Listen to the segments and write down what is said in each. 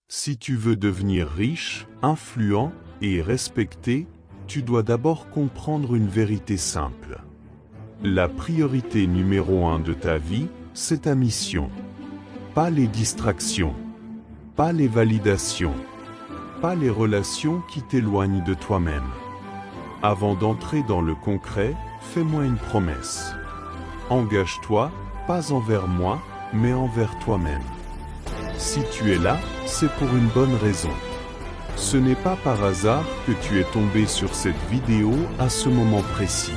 Si tu veux devenir riche, influent et respecté, tu dois d'abord comprendre une vérité simple. La priorité numéro 1 de ta vie, c'est ta mission. Pas les distractions, pas les validations, pas les relations qui t'éloignent de toi-même. Avant d'entrer dans le concret, fais-moi une promesse. Engage-toi, pas envers moi, mais envers toi-même. Si tu es là, c'est pour une bonne raison. Ce n'est pas par hasard que tu es tombé sur cette vidéo à ce moment précis.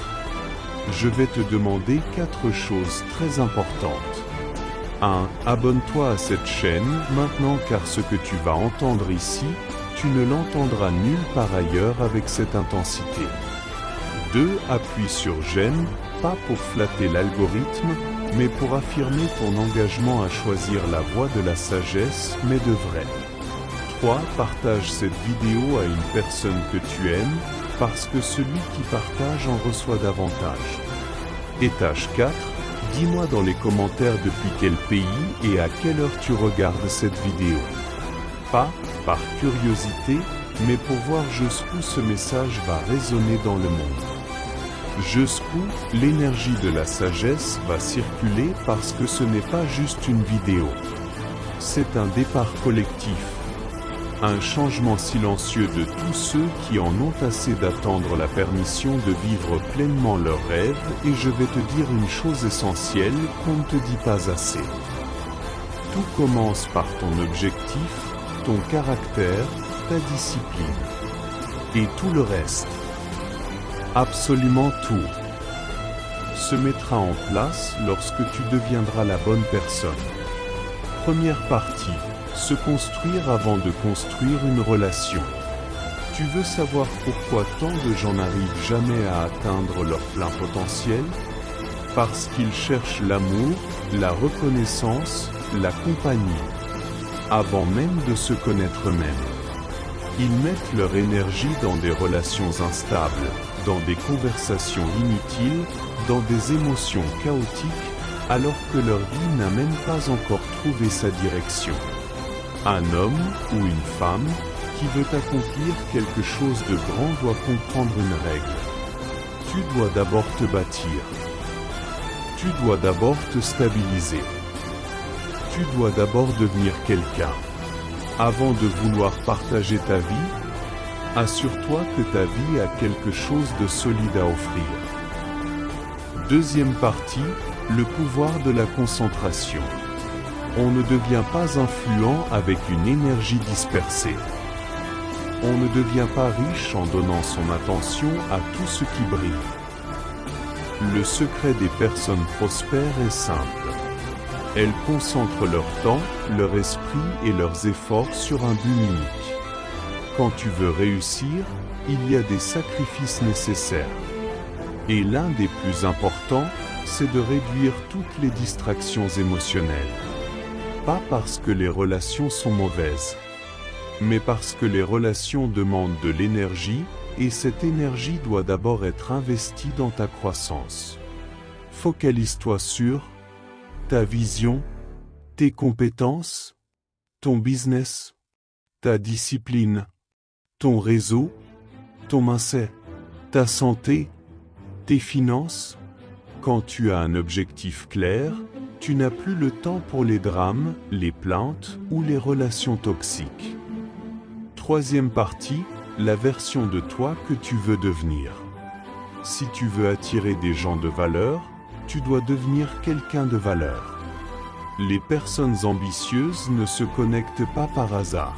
Je vais te demander 4 choses très importantes. 1. Abonne-toi à cette chaîne maintenant car ce que tu vas entendre ici, tu ne l'entendras nulle part ailleurs avec cette intensité. 2. Appuie sur j'aime, pas pour flatter l'algorithme, mais pour affirmer ton engagement à choisir la voie de la sagesse, mais de vrai. 3. Partage cette vidéo à une personne que tu aimes, parce que celui qui partage en reçoit davantage. Étage 4. Dis-moi dans les commentaires depuis quel pays et à quelle heure tu regardes cette vidéo. Pas par curiosité, mais pour voir jusqu'où ce message va résonner dans le monde. Jusqu'où l'énergie de la sagesse va circuler parce que ce n'est pas juste une vidéo. C'est un départ collectif. Un changement silencieux de tous ceux qui en ont assez d'attendre la permission de vivre pleinement leurs rêves, et je vais te dire une chose essentielle qu'on ne te dit pas assez. Tout commence par ton objectif, ton caractère, ta discipline. Et tout le reste, absolument tout, se mettra en place lorsque tu deviendras la bonne personne. Première partie. Se construire avant de construire une relation. Tu veux savoir pourquoi tant de gens n'arrivent jamais à atteindre leur plein potentiel? Parce qu'ils cherchent l'amour, la reconnaissance, la compagnie, avant même de se connaître eux-mêmes. Ils mettent leur énergie dans des relations instables, dans des conversations inutiles, dans des émotions chaotiques, alors que leur vie n'a même pas encore trouvé sa direction. Un homme ou une femme qui veut accomplir quelque chose de grand doit comprendre une règle. Tu dois d'abord te bâtir. Tu dois d'abord te stabiliser. Tu dois d'abord devenir quelqu'un. Avant de vouloir partager ta vie, assure-toi que ta vie a quelque chose de solide à offrir. Deuxième partie, le pouvoir de la concentration. On ne devient pas influent avec une énergie dispersée. On ne devient pas riche en donnant son attention à tout ce qui brille. Le secret des personnes prospères est simple. Elles concentrent leur temps, leur esprit et leurs efforts sur un but unique. Quand tu veux réussir, il y a des sacrifices nécessaires. Et l'un des plus importants, c'est de réduire toutes les distractions émotionnelles. Pas parce que les relations sont mauvaises, mais parce que les relations demandent de l'énergie, et cette énergie doit d'abord être investie dans ta croissance. Focalise-toi sur ta vision, tes compétences, ton business, ta discipline, ton réseau, ton mindset, ta santé, tes finances. Quand tu as un objectif clair, tu n'as plus le temps pour les drames, les plaintes ou les relations toxiques. Troisième partie, la version de toi que tu veux devenir. Si tu veux attirer des gens de valeur, tu dois devenir quelqu'un de valeur. Les personnes ambitieuses ne se connectent pas par hasard.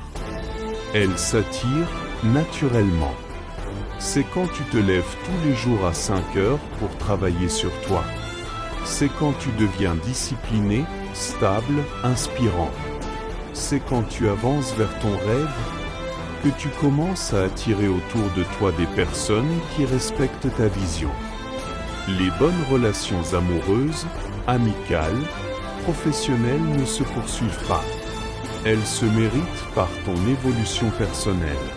Elles s'attirent naturellement. C'est quand tu te lèves tous les jours à 5 heures pour travailler sur toi. C'est quand tu deviens discipliné, stable, inspirant. C'est quand tu avances vers ton rêve que tu commences à attirer autour de toi des personnes qui respectent ta vision. Les bonnes relations amoureuses, amicales, professionnelles ne se poursuivent pas. Elles se méritent par ton évolution personnelle.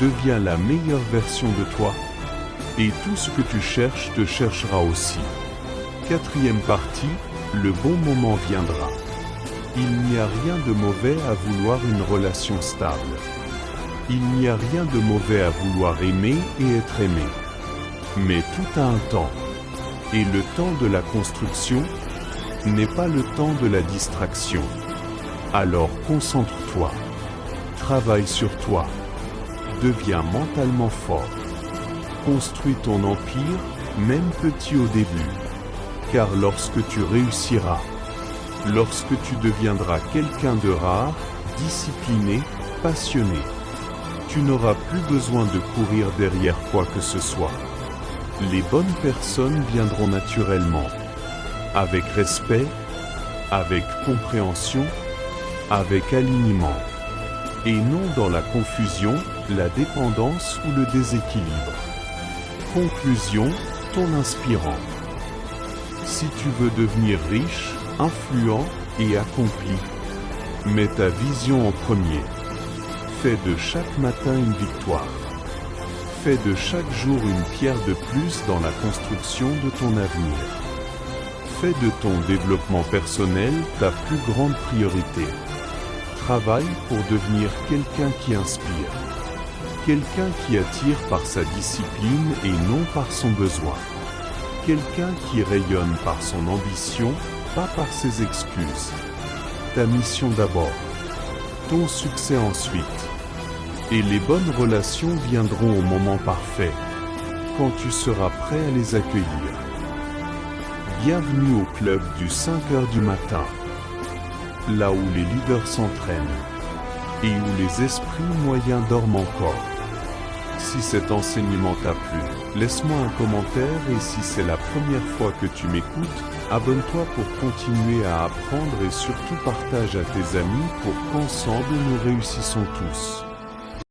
Deviens la meilleure version de toi, et tout ce que tu cherches te cherchera aussi. Quatrième partie, le bon moment viendra. Il n'y a rien de mauvais à vouloir une relation stable. Il n'y a rien de mauvais à vouloir aimer et être aimé. Mais tout a un temps. Et le temps de la construction n'est pas le temps de la distraction. Alors concentre-toi. Travaille sur toi. Deviens mentalement fort. Construis ton empire, même petit au début. Car lorsque tu réussiras, lorsque tu deviendras quelqu'un de rare, discipliné, passionné, tu n'auras plus besoin de courir derrière quoi que ce soit. Les bonnes personnes viendront naturellement, avec respect, avec compréhension, avec alignement, et non dans la confusion, la dépendance ou le déséquilibre. Conclusion, ton inspirant. Si tu veux devenir riche, influent et accompli, mets ta vision en premier. Fais de chaque matin une victoire. Fais de chaque jour une pierre de plus dans la construction de ton avenir. Fais de ton développement personnel ta plus grande priorité. Travaille pour devenir quelqu'un qui inspire. Quelqu'un qui attire par sa discipline et non par son besoin. Quelqu'un qui rayonne par son ambition, pas par ses excuses. Ta mission d'abord. Ton succès ensuite. Et les bonnes relations viendront au moment parfait, quand tu seras prêt à les accueillir. Bienvenue au club du 5h du matin, là où les leaders s'entraînent, et où les esprits moyens dorment encore. Si cet enseignement t'a plu, laisse-moi un commentaire et si c'est la première fois que tu m'écoutes, abonne-toi pour continuer à apprendre et surtout partage à tes amis pour qu'ensemble nous réussissons tous.